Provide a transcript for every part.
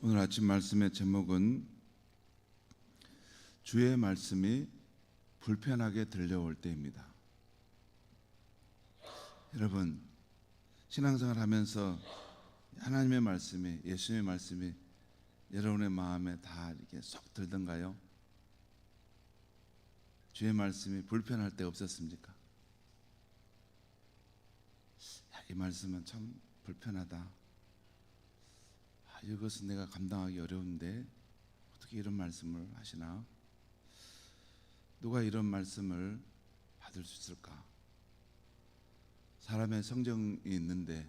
오늘 아침 말씀의 제목은 주의 말씀이 불편하게 들려올 때입니다. 여러분, 신앙생활 하면서 하나님의 말씀이, 예수님의 말씀이 여러분의 마음에 다 이렇게 쏙 들던가요? 주의 말씀이 불편할 때 없었습니까? 이 말씀은 참 불편하다. 이것은 내가 감당하기 어려운데 어떻게 이런 말씀을 하시나? 누가 이런 말씀을 받을 수 있을까? 사람의 성정이 있는데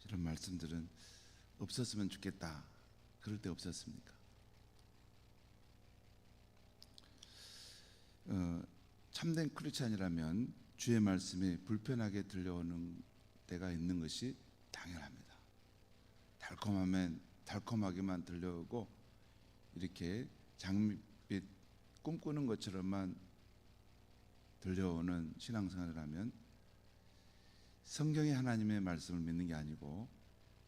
이런 말씀들은 없었으면 좋겠다. 그럴 때 없었습니까? 참된 크리스찬이라면 주의 말씀이 불편하게 들려오는 때가 있는 것이 당연합니다. 달콤하게만 들려오고 이렇게 장밋빛 꿈꾸는 것처럼만 들려오는 신앙생활이라면 성경의 하나님의 말씀을 믿는 게 아니고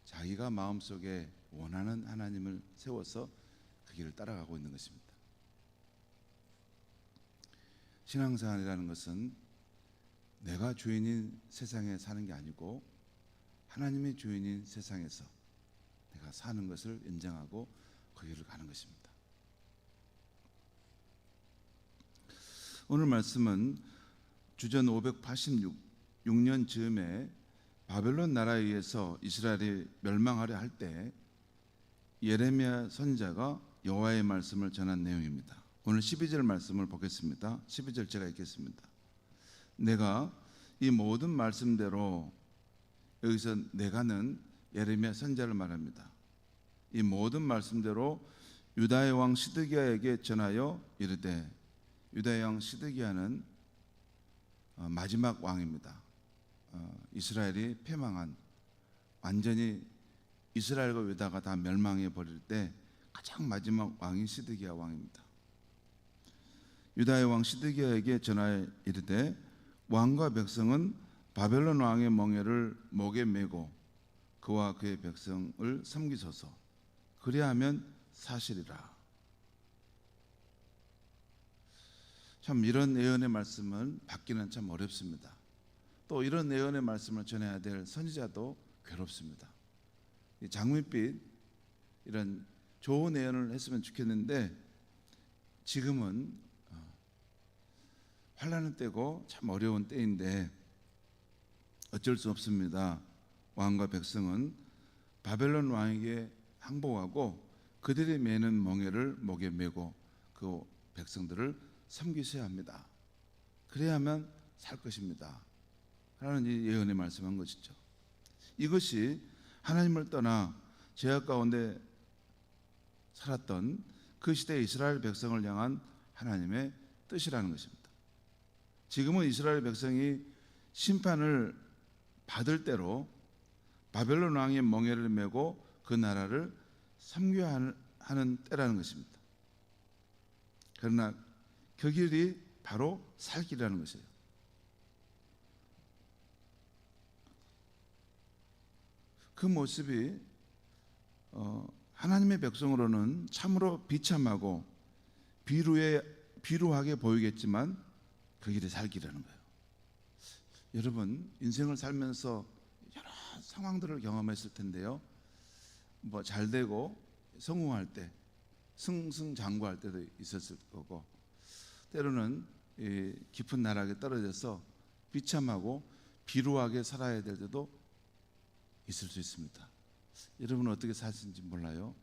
자기가 마음속에 원하는 하나님을 세워서 그 길을 따라가고 있는 것입니다. 신앙생활이라는 것은 내가 주인인 세상에 사는 게 아니고 하나님의 주인인 세상에서 내가 사는 것을 인정하고 그 길을 가는 것입니다. 오늘 말씀은 주전 586년 즈음에 바벨론 나라에 의해서 이스라엘이 멸망하려 할 때 예레미야 선지자가 여호와의 말씀을 전한 내용입니다. 오늘 12절 말씀을 보겠습니다. 12절 제가 읽겠습니다. 내가 이 모든 말씀대로, 여기서 내가는 예레미야 선지자를 말합니다. 이 모든 말씀대로 유다의 왕 시드기야에게 전하여 이르되, 유다의 왕 시드기야는 마지막 왕입니다. 이스라엘이 패망한, 완전히 이스라엘과 유다가 다 멸망해 버릴 때 가장 마지막 왕이 시드기야 왕입니다. 유다의 왕 시드기야에게 전하여 이르되, 왕과 백성은 바벨론 왕의 멍에를 목에 메고 그와 그의 백성을 섬기소서. 그리하면 사실이라. 참 이런 예언의 말씀을 받기는 참 어렵습니다. 또 이런 예언의 말씀을 전해야 될 선지자도 괴롭습니다. 이 장밋빛 이런 좋은 예언을 했으면 좋겠는데 지금은 환난의 때고 참 어려운 때인데 어쩔 수 없습니다. 왕과 백성은 바벨론 왕에게 항복하고 그들이 매는 멍에를 목에 메고 그 백성들을 섬기셔야 합니다. 그래야만 살 것입니다. 하나는 이 예언에 말씀한 것이죠. 이것이 하나님을 떠나 죄악 가운데 살았던 그 시대의 이스라엘 백성을 향한 하나님의 뜻이라는 것입니다. 지금은 이스라엘 백성이 심판을 받을 때로 바벨론 왕의 멍에를 메고 그 나라를 섬겨야 하는 때라는 것입니다. 그러나 그 길이 바로 살 길이라는 것이에요. 그 모습이 하나님의 백성으로는 참으로 비참하고 비루하게 보이겠지만 그 길이 살 길이라는 거예요. 여러분, 인생을 살면서 여러 상황들을 경험했을 텐데요. 뭐 잘 되고 성공할 때 승승장구할 때도 있었을 거고, 때로는 깊은 나락에 떨어져서 비참하고 비루하게 살아야 될 때도 있을 수 있습니다. 여러분은 어떻게 사시는지 몰라요.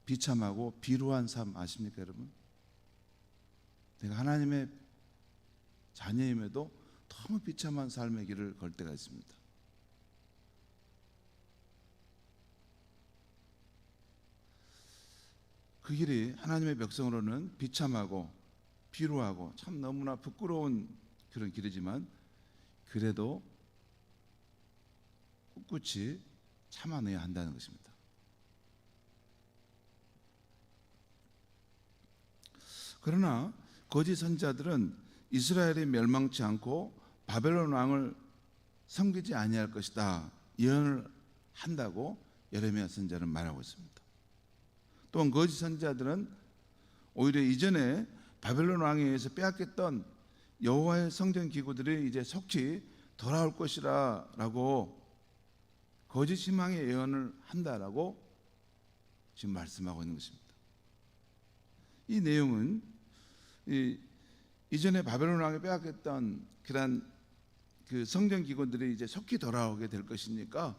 비참하고 비루한 삶 아십니까, 여러분? 내가 하나님의 자녀임에도 너무 비참한 삶의 길을 걸 때가 있습니다. 그 길이 하나님의 백성으로는 비참하고 비루하고 참 너무나 부끄러운 그런 길이지만 그래도 꿋꿋이 참아내야 한다는 것입니다. 그러나 거짓 선지자들은 이스라엘이 멸망치 않고 바벨론 왕을 섬기지 아니할 것이다 예언을 한다고 예레미야 선지자는 말하고 있습니다. 또한 거짓 선지자들은 오히려 이전에 바벨론 왕에 의해서 빼앗겼던 여호와의 성전 기구들이 이제 속히 돌아올 것이라라고 거짓 희망의 예언을 한다라고 지금 말씀하고 있는 것입니다. 이 내용은 이전에 바벨론 왕에 빼앗겼던 그런 그 성전 기구들이 이제 속히 돌아오게 될 것이니까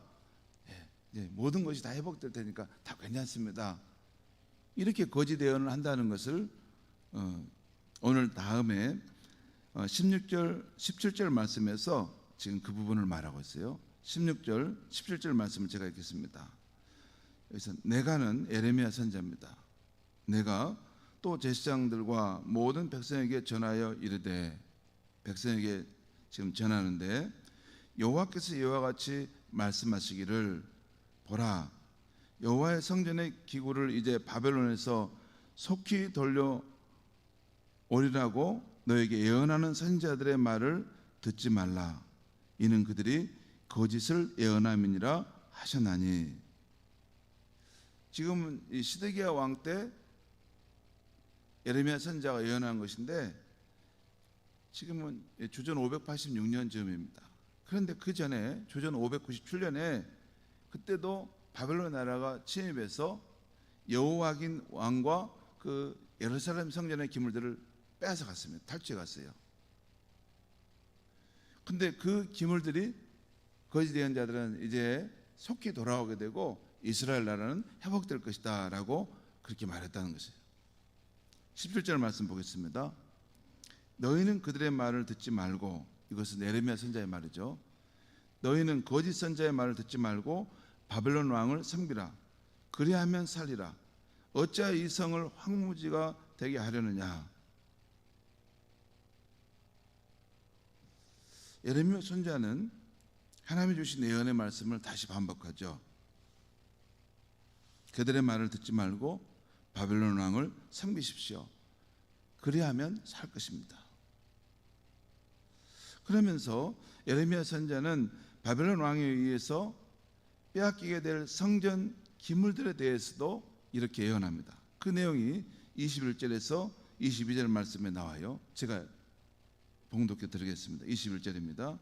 이제 모든 것이 다 회복될 테니까 다 괜찮습니다. 이렇게 거짓 예언을 한다는 것을 오늘 다음에 16절, 17절 말씀에서 지금 그 부분을 말하고 있어요. 16절, 17절 말씀을 제가 읽겠습니다. 그래서 내가는 예레미야 선지자입니다. 내가 또 제사장들과 모든 백성에게 전하여 이르되, 백성에게 지금 전하는데, 여호와께서 이와 같이 말씀하시기를, 보라, 여호와의 성전의 기구를 이제 바벨론에서 속히 돌려 오리라고 너에게 예언하는 선지자들의 말을 듣지 말라. 이는 그들이 거짓을 예언함이니라 하셨나니. 지금은 이 시드기야 왕 때 예레미야 선지자가 예언한 것인데 지금은 주전 586년 즈음입니다. 그런데 그 전에 주전 597년에 그때도 바벨론 나라가 침입해서 여호와긴 왕과 그 예루살렘 성전의 기물들을 빼앗아 갔습니다. 탈취해 갔어요. 근데 그 기물들이 거짓 예언자들은 이제 속히 돌아오게 되고 이스라엘 나라는 회복될 것이다 라고 그렇게 말했다는 것이에요. 17절 말씀 보겠습니다. 너희는 그들의 말을 듣지 말고, 이것은 예레미야 선지자의 말이죠. 너희는 거짓 선지자의 말을 듣지 말고 바벨론 왕을 섬기라. 그리하면 살리라. 어찌하여 이 성을 황무지가 되게 하려느냐. 예레미야 선지자는 하나님이 주신 예언의 말씀을 다시 반복하죠. 그들의 말을 듣지 말고 바벨론 왕을 섬기십시오. 그리하면 살 것입니다. 그러면서 예레미야 선지자는 바벨론 왕에 의해서 빼앗기게 될 성전 기물들에 대해서도 이렇게 예언합니다. 그 내용이 21절에서 22절 말씀에 나와요. 제가 봉독해 드리겠습니다. 21절입니다.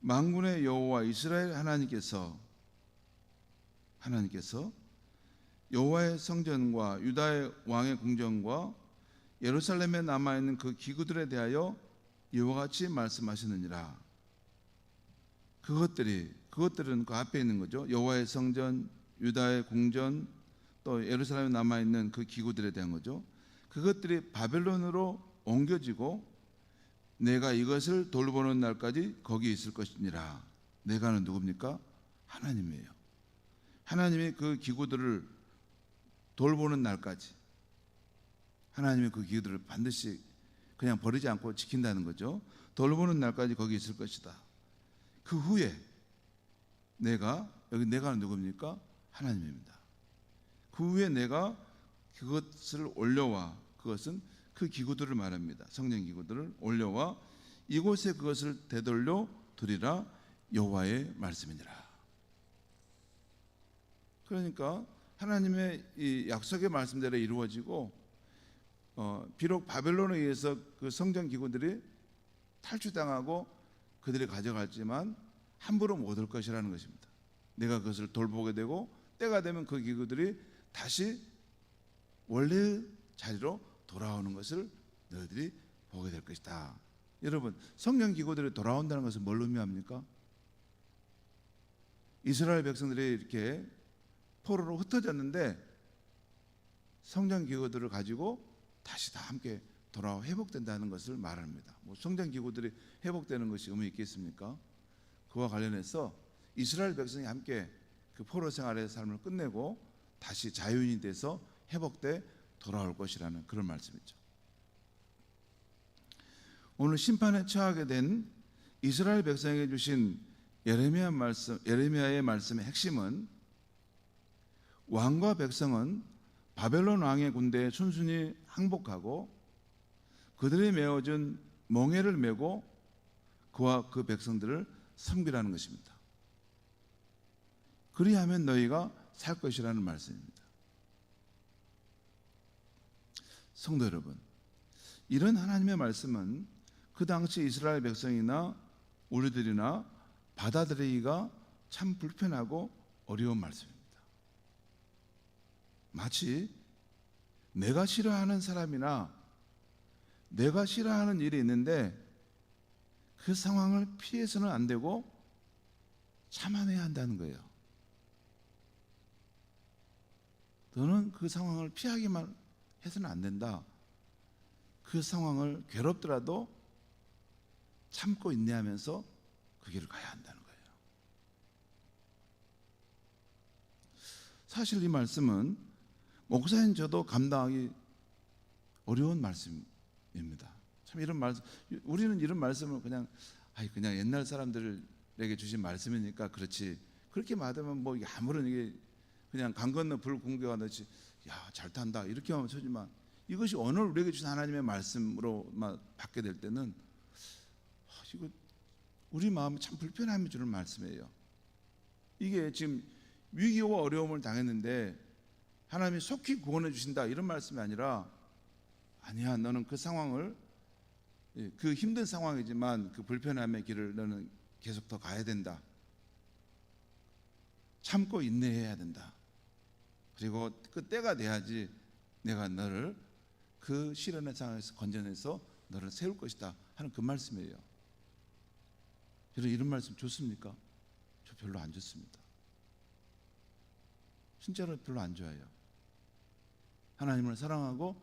만군의 여호와 이스라엘 하나님께서 여호와의 성전과 유다의 왕의 궁전과 예루살렘에 남아있는 그 기구들에 대하여 이와 같이 말씀하시느니라. 그것들은 그 앞에 있는 거죠. 여호와의 성전, 유다의 궁전, 또 예루살렘에 남아있는 그 기구들에 대한 거죠. 그것들이 바벨론으로 옮겨지고 내가 이것을 돌보는 날까지 거기 있을 것이니라. 내가는 누굽니까? 하나님이에요. 하나님이 그 기구들을 돌보는 날까지, 하나님이 그 기구들을 반드시 그냥 버리지 않고 지킨다는 거죠. 돌보는 날까지 거기 있을 것이다. 그 후에 내가는 누굽니까? 하나님입니다. 그 후에 내가 그것을 올려와, 그것은 그 기구들을 말합니다. 성전 기구들을 올려와 이곳에 그것을 되돌려 두리라. 여호와의 말씀이니라. 그러니까 하나님의 이 약속의 말씀대로 이루어지고, 비록 바벨론에 의해서 그 성전 기구들이 탈취당하고 그들이 가져갔지만 함부로 못 올 것이라는 것입니다. 내가 그것을 돌보게 되고 때가 되면 그 기구들이 다시 원래의 자리로 돌아오는 것을 너희들이 보게 될 것이다. 여러분, 성전 기구들이 돌아온다는 것은 뭘 의미합니까? 이스라엘 백성들이 이렇게 포로로 흩어졌는데 성전 기구들을 가지고 다시 다 함께 돌아와 회복된다는 것을 말합니다. 성전 기구들이 회복되는 것이 의미 있겠습니까? 그와 관련해서 이스라엘 백성이 함께 그 포로 생활의 삶을 끝내고 다시 자유인이 돼서 회복돼 돌아올 것이라는 그런 말씀이죠. 오늘 심판에 처하게 된 이스라엘 백성에게 주신 예레미야의 말씀의 핵심은, 왕과 백성은 바벨론 왕의 군대에 순순히 항복하고 그들이 메어준 멍에를 메고 그와 그 백성들을 섬기라는 것입니다. 그리하면 너희가 살 것이라는 말씀입니다. 성도 여러분, 이런 하나님의 말씀은 그 당시 이스라엘 백성이나 우리들이나 받아들이기가 참 불편하고 어려운 말씀입니다. 마치 내가 싫어하는 사람이나 내가 싫어하는 일이 있는데 그 상황을 피해서는 안 되고 참아내야 한다는 거예요. 너는 그 상황을 피하기만 해서는 안 된다. 그 상황을 괴롭더라도 참고 인내하면서 그 길을 가야 한다는 거예요. 사실 이 말씀은 목사인 저도 감당하기 어려운 말씀입니다. 참 이런 말씀, 우리는 이런 말씀을 그냥 옛날 사람들에게 주신 말씀이니까 그렇지, 그렇게 말하면 뭐 아무런 이게 그냥 강 건너 불 공개하듯이 야 잘 탄다 이렇게 하면 쳐지만, 이것이 오늘 우리에게 주신 하나님의 말씀으로만 받게 될 때는 이거 우리 마음에 참 불편함이 주는 말씀이에요. 이게 지금 위기와 어려움을 당했는데 하나님이 속히 구원해 주신다 이런 말씀이 아니라, 아니야 너는 그 상황을, 그 힘든 상황이지만 그 불편함의 길을 너는 계속 더 가야 된다. 참고 인내해야 된다. 그리고 그 때가 돼야지 내가 너를 그 시련의 상황에서 건져내서 너를 세울 것이다 하는 그 말씀이에요. 여러분 이런 말씀 좋습니까? 저 별로 안 좋습니다. 진짜로 별로 안 좋아요. 하나님을 사랑하고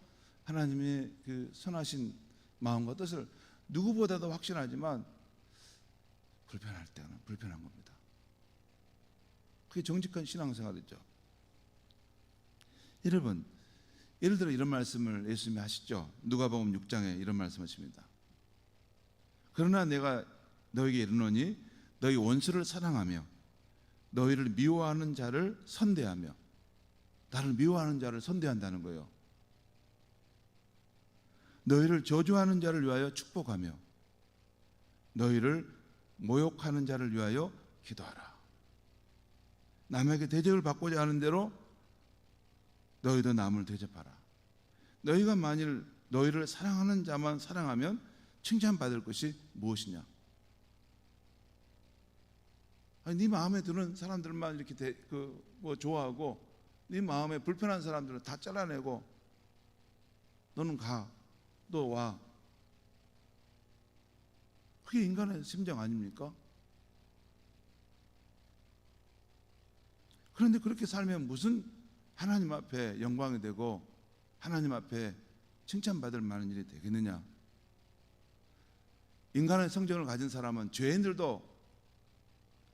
하나님의 그 선하신 마음과 뜻을 누구보다도 확신하지만 불편할 때는 불편한 겁니다. 그게 정직한 신앙생활이죠. 여러분, 예를 들어 이런 말씀을 예수님이 하시죠. 누가복음 6장에 이런 말씀하십니다. 그러나 내가 너에게 이르노니 너희 원수를 사랑하며 너희를 미워하는 자를 선대하며, 나를 미워하는 자를 선대한다는 거예요. 너희를 저주하는 자를 위하여 축복하며 너희를 모욕하는 자를 위하여 기도하라. 남에게 대접을 받고자 하는 대로 너희도 남을 대접하라. 너희가 만일 너희를 사랑하는 자만 사랑하면 칭찬받을 것이 무엇이냐? 아니, 네 마음에 드는 사람들만 이렇게 좋아하고 네 마음에 불편한 사람들은 다 잘라내고 너는 가, 너 와. 그게 인간의 심정 아닙니까? 그런데 그렇게 살면 무슨 하나님 앞에 영광이 되고 하나님 앞에 칭찬받을 만한 일이 되겠느냐? 인간의 성정을 가진 사람은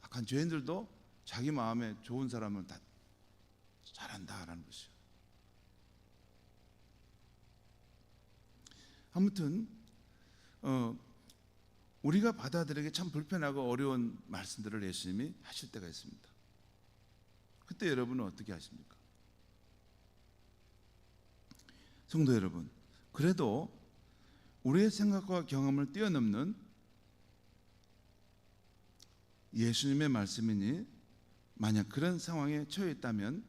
악한 죄인들도 자기 마음에 좋은 사람을 다 잘한다라는 것이죠. 아무튼 우리가 받아들이기 참 불편하고 어려운 말씀들을 예수님이 하실 때가 있습니다. 그때 여러분은 어떻게 하십니까? 성도 여러분, 그래도 우리의 생각과 경험을 뛰어넘는 예수님의 말씀이니 만약 그런 상황에 처해 있다면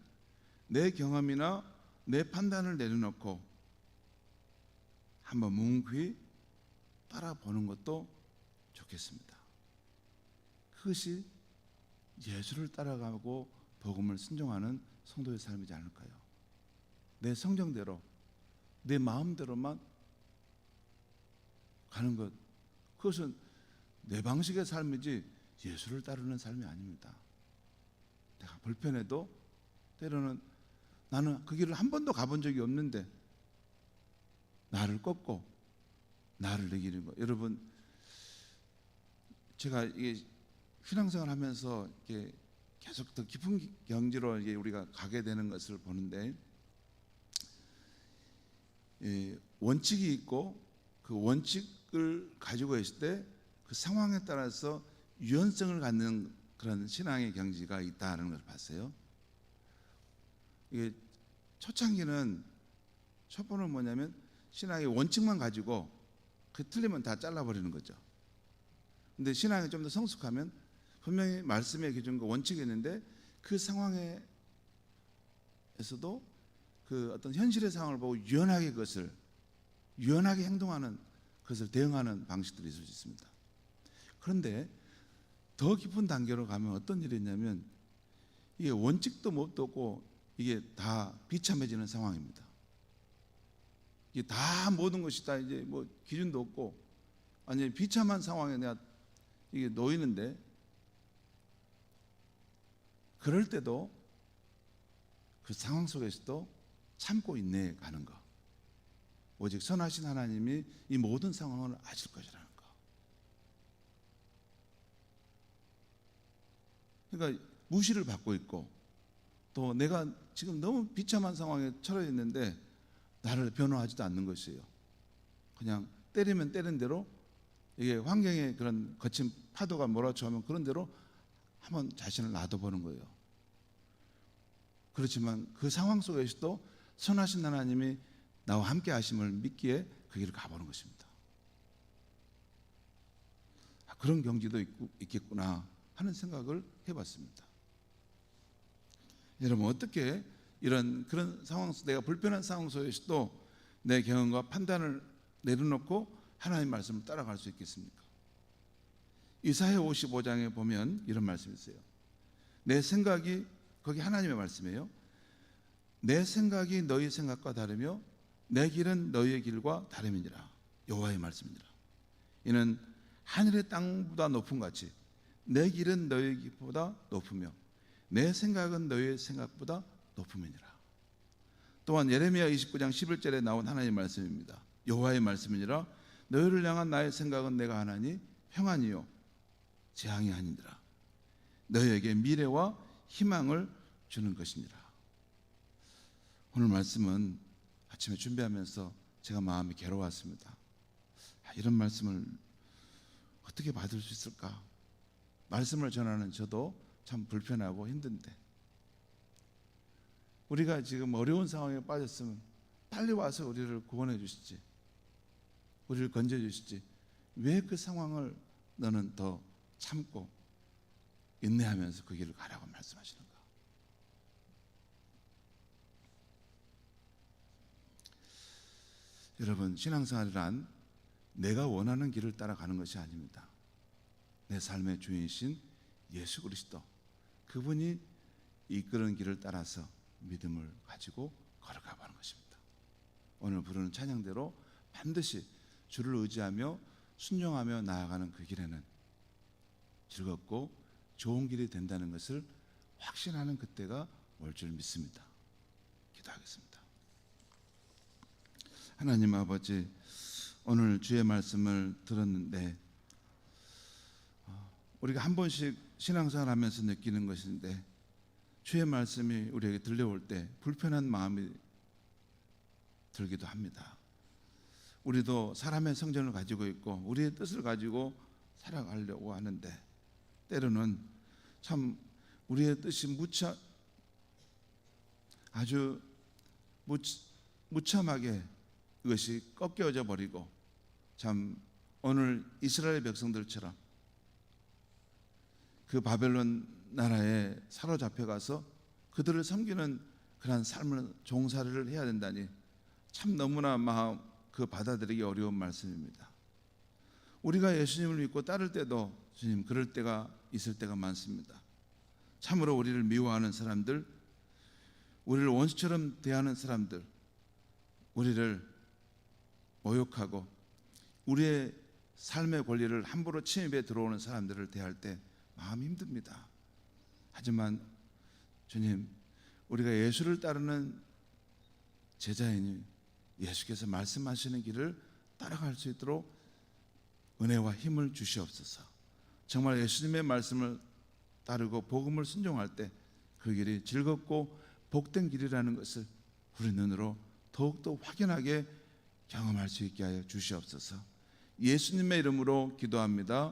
내 경험이나 내 판단을 내려놓고 한번 뭉클히 따라보는 것도 좋겠습니다. 그것이 예수를 따라가고 복음을 순종하는 성도의 삶이지 않을까요? 내 성정대로 내 마음대로만 가는 것, 그것은 내 방식의 삶이지 예수를 따르는 삶이 아닙니다. 내가 불편해도 때로는 나는 그 길을 한 번도 가본 적이 없는데 나를 꺾고 나를 이기는 것. 여러분, 제가 이게 신앙생활 하면서 이게 계속 더 깊은 경지로 이게 우리가 가게 되는 것을 보는데, 원칙이 있고 그 원칙을 가지고 있을 때 그 상황에 따라서 유연성을 갖는 그런 신앙의 경지가 있다는 걸 봤어요. 이게 초창기는 첫 번은 뭐냐면 신앙의 원칙만 가지고 그 틀리면 다 잘라버리는 거죠. 근데 신앙이 좀 더 성숙하면 분명히 말씀의 기준과 원칙이 있는데 그 상황에서도 그 어떤 현실의 상황을 보고 유연하게 행동하는 그것을 대응하는 방식들이 있을 수 있습니다. 그런데 더 깊은 단계로 가면 어떤 일이 있냐면 이게 원칙도 뭣도 없고 이게 다 비참해지는 상황입니다. 이게 다 모든 것이 다 이제 뭐 기준도 없고 완전히 비참한 상황에 내가 이게 놓이는데, 그럴 때도 그 상황 속에서도 참고 인내해 가는 것. 오직 선하신 하나님이 이 모든 상황을 아실 것이라는 것. 그러니까 무시를 받고 있고 또 내가 지금 너무 비참한 상황에 처해 있는데 나를 변호하지도 않는 것이에요. 그냥 때리면 때린 대로, 이게 환경의 그런 거친 파도가 몰아쳐오면 그런 대로 한번 자신을 놔둬보는 거예요. 그렇지만 그 상황 속에서도 선하신 하나님이 나와 함께 하심을 믿기에 그 길을 가보는 것입니다. 그런 경지도 있겠구나 하는 생각을 해봤습니다. 여러분, 어떻게 그런 상황 속, 내가 불편한 상황 속에서도 내 경험과 판단을 내려놓고 하나님의 말씀을 따라갈 수 있겠습니까? 이사야 55장에 보면 이런 말씀이 있어요. 내 생각이, 거기 하나님의 말씀이에요. 내 생각이 너희 생각과 다르며 내 길은 너희의 길과 다름이니라. 여호와의 말씀이니라. 이는 하늘의 땅보다 높음 같이 내 길은 너희의 길보다 높으며 내 생각은 너희의 생각보다 높음이니라. 또한 예레미야 29장 11절에 나온 하나님의 말씀입니다. 여호와의 말씀이니라. 너희를 향한 나의 생각은 내가 하나니 평안이요 재앙이 아니니라. 너희에게 미래와 희망을 주는 것이니라. 오늘 말씀은 아침에 준비하면서 제가 마음이 괴로웠습니다. 이런 말씀을 어떻게 받을 수 있을까? 말씀을 전하는 저도 참 불편하고 힘든데, 우리가 지금 어려운 상황에 빠졌으면 빨리 와서 우리를 구원해 주시지, 우리를 건져 주시지, 왜 그 상황을 너는 더 참고 인내하면서 그 길을 가라고 말씀하시는가? 여러분, 신앙생활이란 내가 원하는 길을 따라가는 것이 아닙니다. 내 삶의 주인이신 예수 그리스도, 그분이 이끄는 길을 따라서 믿음을 가지고 걸어가 보는 것입니다. 오늘 부르는 찬양대로 반드시 주를 의지하며 순종하며 나아가는 그 길에는 즐겁고 좋은 길이 된다는 것을 확신하는 그때가 올 줄 믿습니다. 기도하겠습니다. 하나님 아버지, 오늘 주의 말씀을 들었는데 우리가 한 번씩 신앙생활 하면서 느끼는 것인데, 주의 말씀이 우리에게 들려올 때 불편한 마음이 들기도 합니다. 우리도 사람의 성전을 가지고 있고 우리의 뜻을 가지고 살아가려고 하는데, 때로는 참 우리의 뜻이 아주 무참하게 이것이 꺾여져 버리고, 참 오늘 이스라엘 백성들처럼 그 바벨론 나라에 사로잡혀 가서 그들을 섬기는 그런 삶을, 종살이를 해야 된다니 참 너무나 마음 받아들이기 어려운 말씀입니다. 우리가 예수님을 믿고 따를 때도 주님, 그럴 때가 있을 때가 많습니다. 참으로 우리를 미워하는 사람들, 우리를 원수처럼 대하는 사람들, 우리를 모욕하고 우리의 삶의 권리를 함부로 침입해 들어오는 사람들을 대할 때 마음이 힘듭니다. 하지만 주님, 우리가 예수를 따르는 제자이니 예수께서 말씀하시는 길을 따라갈 수 있도록 은혜와 힘을 주시옵소서. 정말 예수님의 말씀을 따르고 복음을 순종할 때 그 길이 즐겁고 복된 길이라는 것을 우리 눈으로 더욱더 확연하게 경험할 수 있게 하여 주시옵소서. 예수님의 이름으로 기도합니다.